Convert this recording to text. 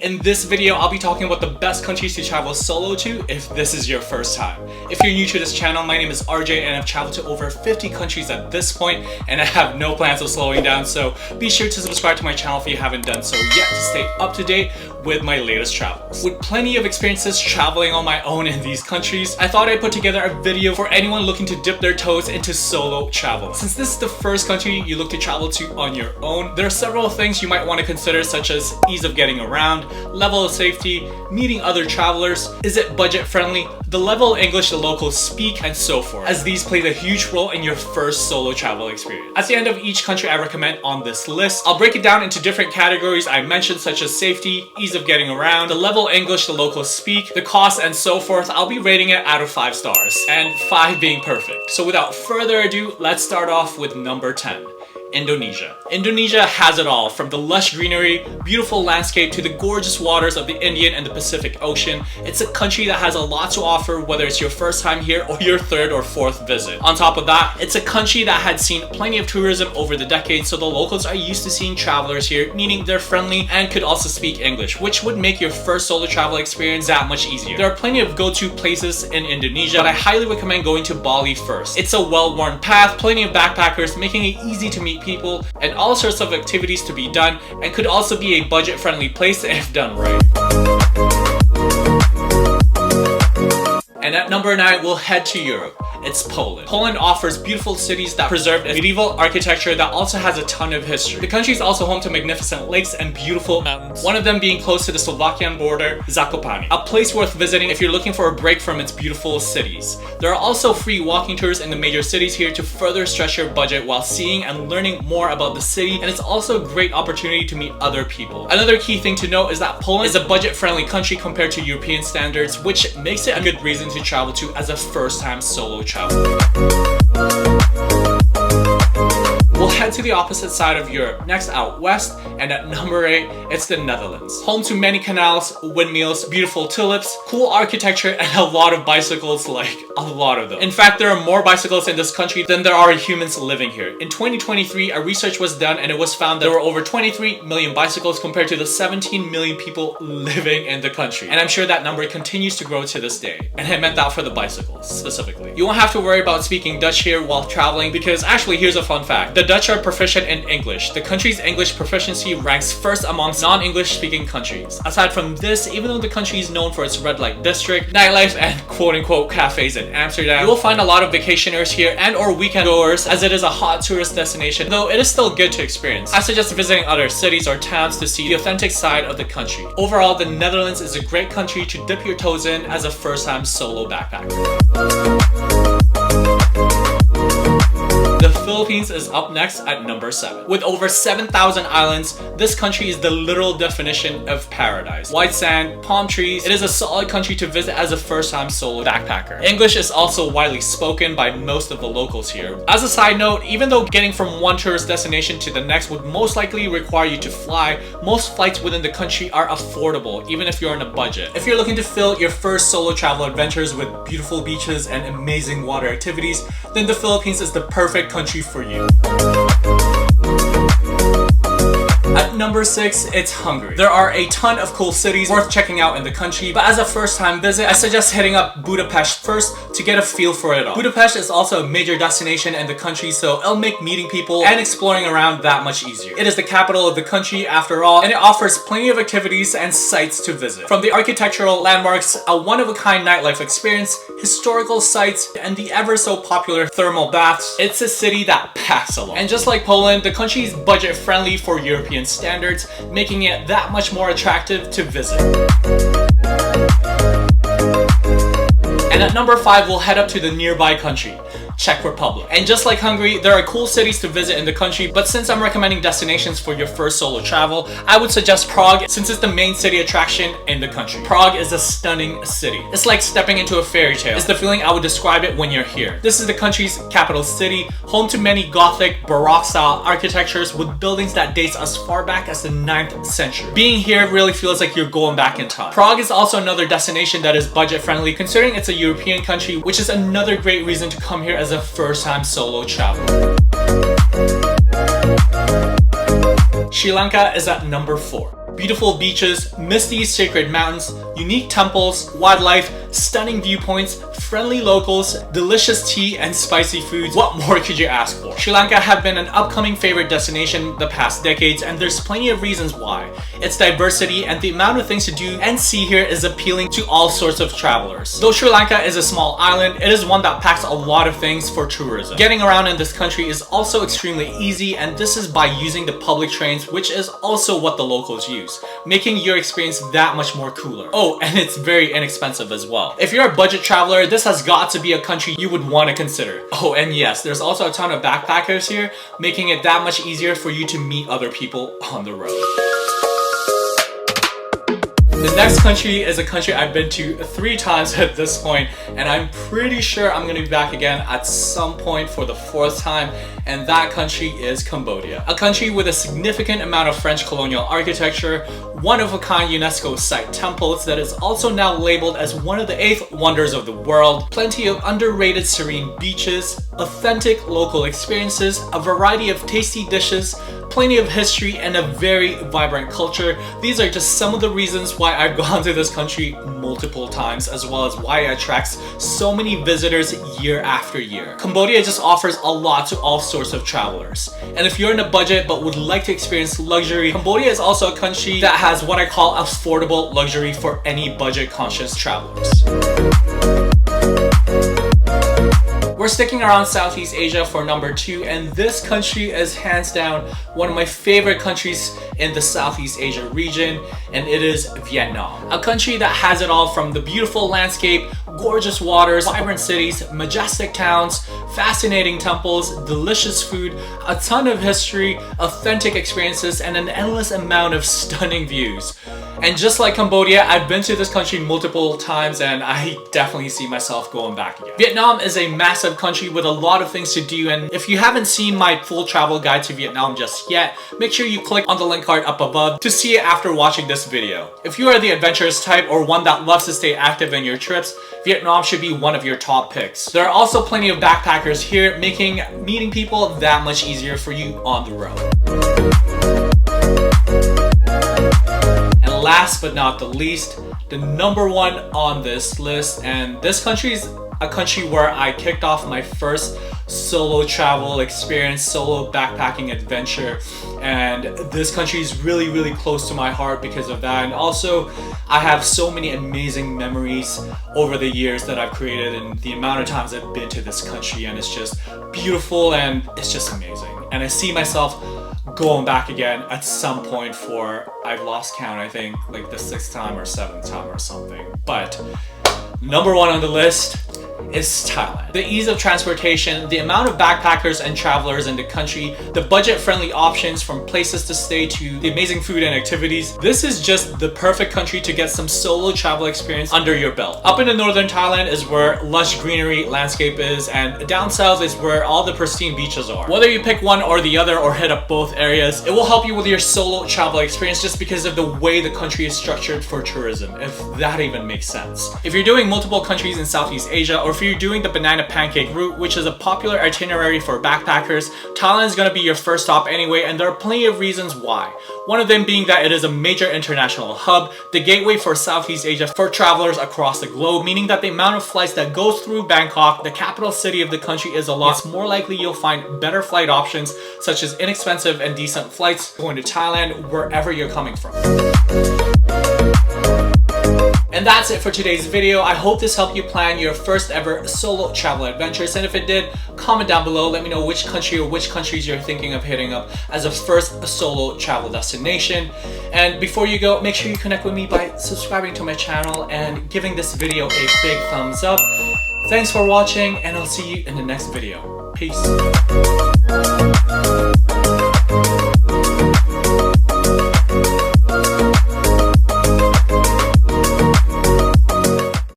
In this video, I'll be talking about the best countries to travel solo to if this is your first time. If you're new to this channel, my name is RJ and I've traveled to over 50 countries at this point and I have no plans of slowing down, so be sure to subscribe to my channel if you haven't done so yet to stay up to date with my latest travels. With plenty of experiences traveling on my own in these countries, I thought I'd put together a video for anyone looking to dip their toes into solo travel. Since this is the first country you look to travel to on your own, there are several things you might want to consider, such as ease of getting around, level of safety, meeting other travelers, is it budget friendly, the level of English the locals speak, and so forth, as these play a huge role in your first solo travel experience. At the end of each country I recommend on this list, I'll break it down into different categories I mentioned, such as safety, ease of getting around, the level of English the locals speak, the cost, and so forth. I'll be rating it out of 5 stars, and 5 being perfect. So without further ado, let's start off with number 10. Indonesia. Indonesia has it all, from the lush greenery, beautiful landscape, to the gorgeous waters of the Indian and the Pacific Ocean. It's a country that has a lot to offer, whether it's your first time here or your third or fourth visit. On top of that, it's a country that had seen plenty of tourism over the decades, so the locals are used to seeing travelers here, meaning they're friendly and could also speak English, which would make your first solo travel experience that much easier. There are plenty of go-to places in Indonesia, but I highly recommend going to Bali first. It's a well-worn path, plenty of backpackers, making it easy to meet people, and all sorts of activities to be done, and could also be a budget-friendly place if done right. And at number 9, we'll head to Europe. It's Poland. Poland offers beautiful cities that preserve medieval architecture that also has a ton of history. The country is also home to magnificent lakes and beautiful mountains, one of them being close to the Slovakian border, Zakopane, a place worth visiting if you're looking for a break from its beautiful cities. There are also free walking tours in the major cities here to further stretch your budget while seeing and learning more about the city, and it's also a great opportunity to meet other people. Another key thing to note is that Poland is a budget-friendly country compared to European standards, which makes it a good reason to travel to as a first-time solo traveler. We'll head to the opposite side of Europe, next out west, and at number 8, it's the Netherlands. Home to many canals, windmills, beautiful tulips, cool architecture, and a lot of bicycles, like a lot of them. In fact, there are more bicycles in this country than there are humans living here. In 2023, a research was done and it was found that there were over 23 million bicycles compared to the 17 million people living in the country. And I'm sure that number continues to grow to this day. And I meant that for the bicycles, specifically. You won't have to worry about speaking Dutch here while traveling, because actually, here's a fun fact. The Dutch are proficient in English. The country's English proficiency ranks first amongst non-English speaking countries. Aside from this, even though the country is known for its red light district, nightlife, and quote-unquote cafes in Amsterdam, you will find a lot of vacationers here and or weekend goers, as it is a hot tourist destination, though it is still good to experience. I suggest visiting other cities or towns to see the authentic side of the country. Overall, the Netherlands is a great country to dip your toes in as a first-time solo backpacker. The Philippines is up next at number 7. With over 7,000 islands, this country is the literal definition of paradise. White sand, palm trees, it is a solid country to visit as a first-time solo backpacker. English is also widely spoken by most of the locals here. As a side note, even though getting from one tourist destination to the next would most likely require you to fly, most flights within the country are affordable, even if you're on a budget. If you're looking to fill your first solo travel adventures with beautiful beaches and amazing water activities, then the Philippines is the perfect country for you. At number 6, it's Hungary. There are a ton of cool cities worth checking out in the country, but as a first-time visit, I suggest hitting up Budapest first to get a feel for it all. Budapest is also a major destination in the country, so it'll make meeting people and exploring around that much easier. It is the capital of the country after all, and it offers plenty of activities and sites to visit. From the architectural landmarks, a one-of-a-kind nightlife experience, historical sites, and the ever-so-popular thermal baths, it's a city that packs a lot. And just like Poland, the country is budget-friendly for European standards, making it that much more attractive to visit. And at number 5, we'll head up to the nearby country, Czech Republic. And just like Hungary, there are cool cities to visit in the country, but since I'm recommending destinations for your first solo travel, I would suggest Prague, since it's the main city attraction in the country. Prague is a stunning city. It's like stepping into a fairy tale. It's the feeling I would describe it when you're here. This is the country's capital city, home to many Gothic, Baroque style architectures with buildings that dates as far back as the 9th century. Being here really feels like you're going back in time. Prague is also another destination that is budget friendly, considering it's a European country, which is another great reason to come here as a first-time solo traveler. Sri Lanka is at number 4. Beautiful beaches, misty sacred mountains, unique temples, wildlife, stunning viewpoints, friendly locals, delicious tea, and spicy foods. What more could you ask for? Sri Lanka have been an upcoming favorite destination the past decades, and there's plenty of reasons why. Its diversity and the amount of things to do and see here is appealing to all sorts of travelers. Though Sri Lanka is a small island, it is one that packs a lot of things for tourism. Getting around in this country is also extremely easy, and this is by using the public trains, which is also what the locals use, making your experience that much more cooler. Oh, and it's very inexpensive as well. If you're a budget traveler, this has got to be a country you would want to consider. Oh, and yes, there's also a ton of backpackers here, making it that much easier for you to meet other people on the road. The next country is a country I've been to 3 times at this point, and I'm pretty sure I'm going to be back again at some point for the 4th time, and that country is Cambodia. A country with a significant amount of French colonial architecture, one-of-a-kind UNESCO site temples that is also now labeled as one of the 8 wonders of the world, plenty of underrated serene beaches, authentic local experiences, a variety of tasty dishes, plenty of history, and a very vibrant culture. These are just some of the reasons why I've gone to this country multiple times, as well as why it attracts so many visitors year after year. Cambodia just offers a lot to all sorts of travelers. And if you're in a budget but would like to experience luxury, Cambodia is also a country that has what I call affordable luxury for any budget-conscious travelers. We're sticking around Southeast Asia for number 2, and this country is hands down one of my favorite countries in the Southeast Asia region, and it is Vietnam. A country that has it all from the beautiful landscape, gorgeous waters, vibrant cities, majestic towns, fascinating temples, delicious food, a ton of history, authentic experiences, and an endless amount of stunning views. And just like Cambodia, I've been to this country multiple times, and I definitely see myself going back again. Vietnam is a massive country with a lot of things to do, and if you haven't seen my full travel guide to Vietnam just yet, make sure you click on the link card up above to see it after watching this video. If you are the adventurous type or one that loves to stay active in your trips, Vietnam should be one of your top picks. There are also plenty of backpackers here, making meeting people that much easier for you on the road. Last but not the least, the number 1 on this list, and this country is a country where I kicked off my first solo travel experience, solo backpacking adventure, and this country is really close to my heart because of that. And also, I have so many amazing memories over the years that I've created and the amount of times I've been to this country, and it's just beautiful and it's just amazing. And I see myself going back again at some point for, I've lost count, I think like the 6th time or 7th time or something. But number 1 on the list is Thailand. The ease of transportation, the amount of backpackers and travelers in the country, the budget-friendly options from places to stay to the amazing food and activities. This is just the perfect country to get some solo travel experience under your belt. Up in the northern Thailand is where lush greenery landscape is, and down south is where all the pristine beaches are. Whether you pick one or the other or hit up both areas, it will help you with your solo travel experience just because of the way the country is structured for tourism, if that even makes sense. If you're doing multiple countries in Southeast Asia, or if you're doing the banana pancake route, which is a popular itinerary for backpackers, Thailand is going to be your first stop anyway, and there are plenty of reasons why. One of them being that it is a major international hub, the gateway for Southeast Asia for travelers across the globe, meaning that the amount of flights that goes through Bangkok, the capital city of the country, is a lot. It's more likely you'll find better flight options, such as inexpensive and decent flights going to Thailand wherever you're coming from. And that's it for today's video. I hope this helped you plan your first ever solo travel adventures, and if it did, comment down below, let me know which country or which countries you're thinking of hitting up as a first solo travel destination. And before you go, make sure you connect with me by subscribing to my channel and giving this video a big thumbs up. Thanks for watching, and I'll see you in the next video. Peace.